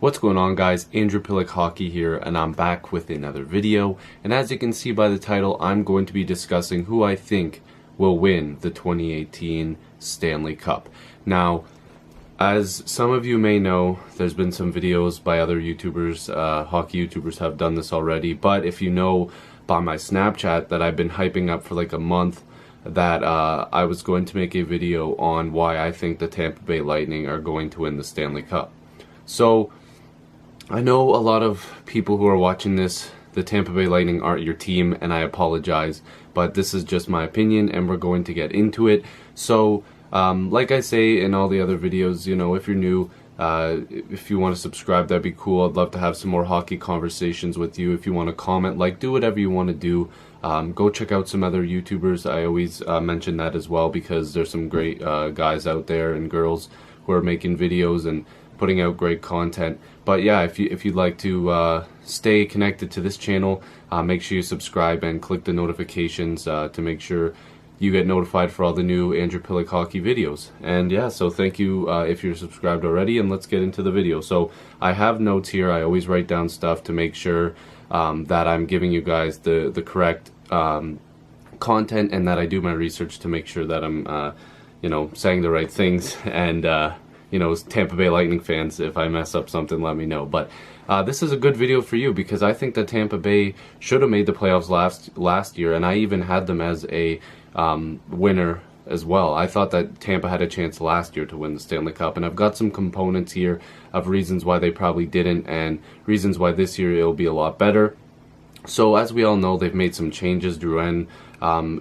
What's going on, guys? Andrew Piluk Hockey here, and I'm back with another video. And as you can see by the title, I'm going to be discussing who I think will win the 2018 Stanley Cup. Now, as some of you may know, there's been some videos by other YouTubers, hockey YouTubers have done this already, but if you know by my Snapchat that I've been hyping up for like a month, that I was going to make a video on why I think the Tampa Bay Lightning are going to win the Stanley Cup. So, I know a lot of people who are watching this, the Tampa Bay Lightning aren't your team, and I apologize, but this is just my opinion, and we're going to get into it. So, like I say in all the other videos, you know, if you're new, if you want to subscribe, that'd be cool. I'd love to have some more hockey conversations with you. If you want to comment, do whatever you want to do. Go check out some other YouTubers. I always mention that as well, because there's some great guys out there and girls who are making videos and putting out great content. But yeah, if you'd like to stay connected to this channel, make sure you subscribe and click the notifications to make sure you get notified for all the new Andrew Piluk Hockey videos. And yeah, so thank you if you're subscribed already, and let's get into the video. So I have notes here. I always write down stuff to make sure that I'm giving you guys the correct content, and that I do my research to make sure that I'm you know, saying the right things. And you know, Tampa Bay Lightning fans, if I mess up something, let me know. But this is a good video for you, because I think that Tampa Bay should have made the playoffs last year, and I even had them as a winner as well. I thought that Tampa had a chance last year to win the Stanley Cup, and I've got some components here of reasons why they probably didn't, and reasons why this year it'll be a lot better. So as we all know, they've made some changes. Drouin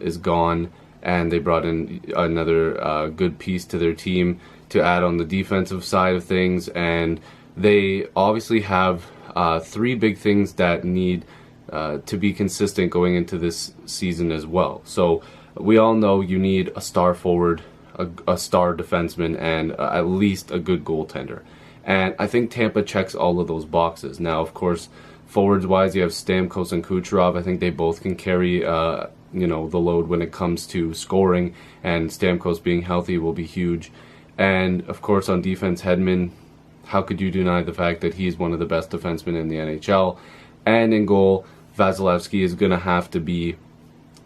is gone, and they brought in another good piece to their team to add on the defensive side of things, and they obviously have three big things that need to be consistent going into this season as well. So we all know you need a star forward, a star defenseman, and at least a good goaltender. And I think Tampa checks all of those boxes. Now, of course, forwards-wise, you have Stamkos and Kucherov. I think they both can carry you know, the load when it comes to scoring, and Stamkos being healthy will be huge. And of course, on defense, Hedman, how could you deny the fact that he's one of the best defensemen in the NHL? And in goal, Vasilevsky is going to have to be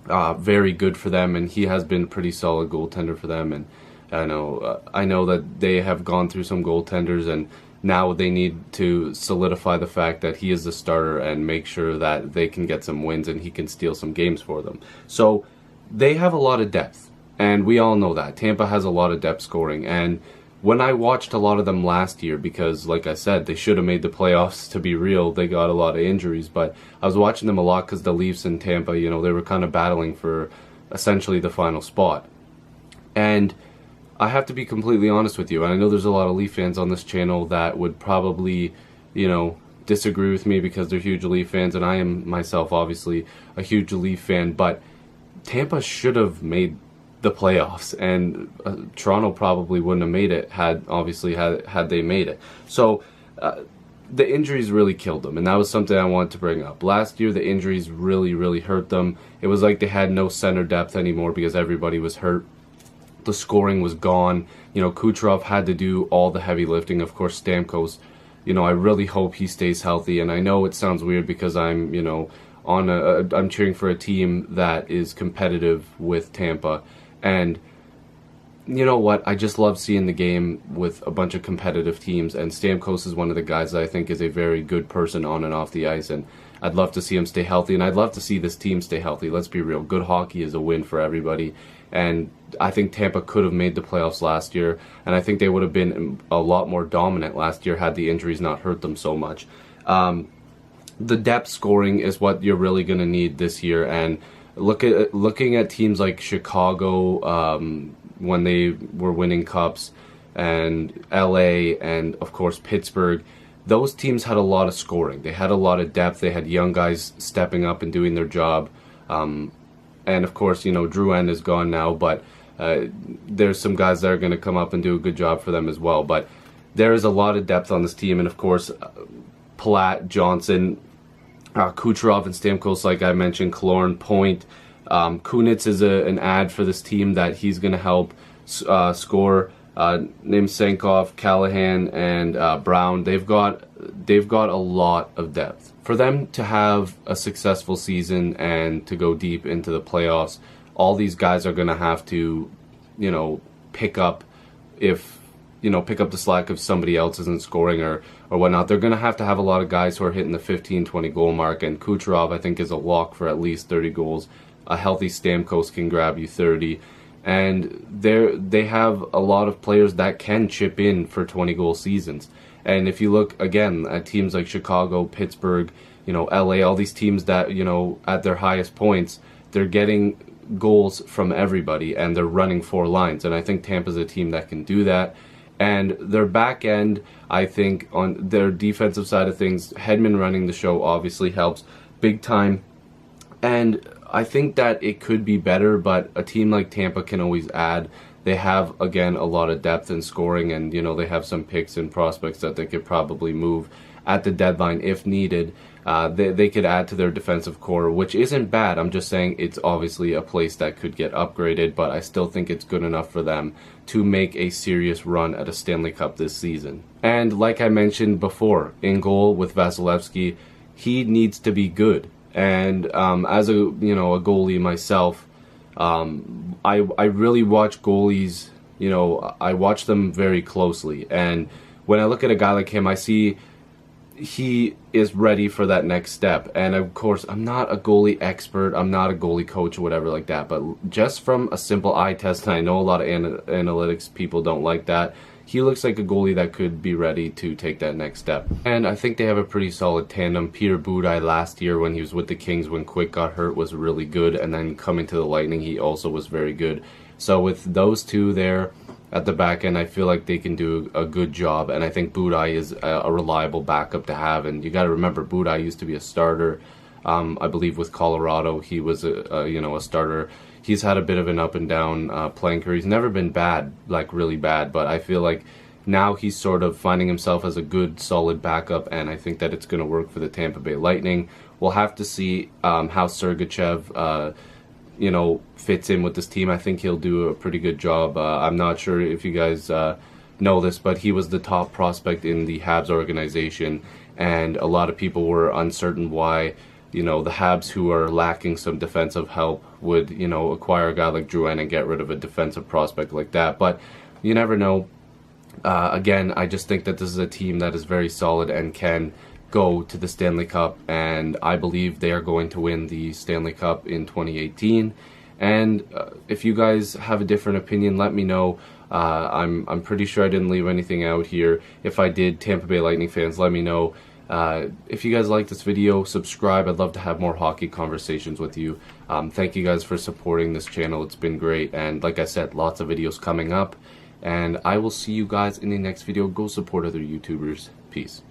very good for them, and he has been a pretty solid goaltender for them. And I know that they have gone through some goaltenders, and now they need to solidify the fact that he is the starter and make sure that they can get some wins and he can steal some games for them. So they have a lot of depth, and we all know that Tampa has a lot of depth scoring. And when I watched a lot of them last year, because like I said, they should have made the playoffs, to be real, they got a lot of injuries, but I was watching them a lot because the Leafs and Tampa, you know, they were kind of battling for essentially the final spot. And I have to be completely honest with you, and I know there's a lot of Leaf fans on this channel that would probably, you know, disagree with me because they're huge Leaf fans, and I am myself obviously a huge Leaf fan, but Tampa should have made the playoffs, and Toronto probably wouldn't have made it had they made it. So the injuries really killed them, and that was something I wanted to bring up. Last year, the injuries really hurt them. It was like they had no center depth anymore because everybody was hurt. The scoring was gone. You know, Kucherov had to do all the heavy lifting. Of course, Stamkos, you know, I really hope he stays healthy. And I know it sounds weird because I'm, you know, I'm cheering for a team that is competitive with Tampa. And you know what? I just love seeing the game with a bunch of competitive teams. And Stamkos is one of the guys that I think is a very good person on and off the ice. And I'd love to see him stay healthy. And I'd love to see this team stay healthy. Let's be real. Good hockey is a win for everybody. And I think Tampa could have made the playoffs last year. And I think they would have been a lot more dominant last year had the injuries not hurt them so much. The depth scoring is what you're really going to need this year. And looking at teams like Chicago when they were winning cups, and LA, and of course Pittsburgh, those teams had a lot of scoring. They had a lot of depth. They had young guys stepping up and doing their job. And of course, you know, Drouin is gone now, but there's some guys that are going to come up and do a good job for them as well. But there is a lot of depth on this team, and of course, Palat, Johnson, Kucherov, and Stamkos, like I mentioned, Killorn, Point. Kunitz is an ad for this team that he's going to help score named Sankov, Callahan, and Brown. They've got a lot of depth. For them to have a successful season and to go deep into the playoffs, all these guys are going to have to, pick up the slack if somebody else isn't scoring or whatnot. They're going to have a lot of guys who are hitting the 15, 20 goal mark, and Kucherov, I think, is a lock for at least 30 goals. A healthy Stamkos can grab you 30. And they have a lot of players that can chip in for 20-goal seasons. And if you look, again, at teams like Chicago, Pittsburgh, LA, all these teams that, at their highest points, they're getting goals from everybody, and they're running 4 lines. And I think Tampa's a team that can do that. And their back end, I think, on their defensive side of things, Hedman running the show obviously helps big time. And I think that it could be better, but a team like Tampa can always add. They have, again, a lot of depth in scoring, and, they have some picks and prospects that they could probably move at the deadline if needed. They could add to their defensive core, which isn't bad. I'm just saying it's obviously a place that could get upgraded, but I still think it's good enough for them to make a serious run at a Stanley Cup this season. And like I mentioned before, in goal with Vasilevsky, he needs to be good. And as a goalie myself, I really watch goalies. I watch them very closely, and when I look at a guy like him, I see he is ready for that next step. And of course, I'm not a goalie expert, I'm not a goalie coach or whatever like that, but just from a simple eye test, and I know a lot of analytics people don't like that, he looks like a goalie that could be ready to take that next step. And I think they have a pretty solid tandem. Peter Budaj last year when he was with the Kings when Quick got hurt was really good, and then coming to the Lightning he also was very good. So with those two there at the back end, I feel like they can do a good job, and I think Budaj is a reliable backup to have. And you got to remember, Budaj used to be a starter. I believe with Colorado he was a starter. He's had a bit of an up and down playing career. He's never been bad, like really bad, but I feel like now he's sort of finding himself as a good, solid backup, and I think that it's going to work for the Tampa Bay Lightning. We'll have to see how Sergachev fits in with this team. I think he'll do a pretty good job. I'm not sure if you guys know this, but he was the top prospect in the Habs organization, and a lot of people were uncertain why the Habs, who are lacking some defensive help, would acquire a guy like Drouin and get rid of a defensive prospect like that. But you never know. Again, I just think that this is a team that is very solid and can go to the Stanley Cup, and I believe they are going to win the Stanley Cup in 2018. And if you guys have a different opinion, let me know. I'm pretty sure I didn't leave anything out here. If I did, Tampa Bay Lightning fans, let me know. If you guys like this video, subscribe. I'd love to have more hockey conversations with you. Thank you guys for supporting this channel. It's been great, and like I said, lots of videos coming up, and I will see you guys in the next video. Go support other YouTubers. Peace.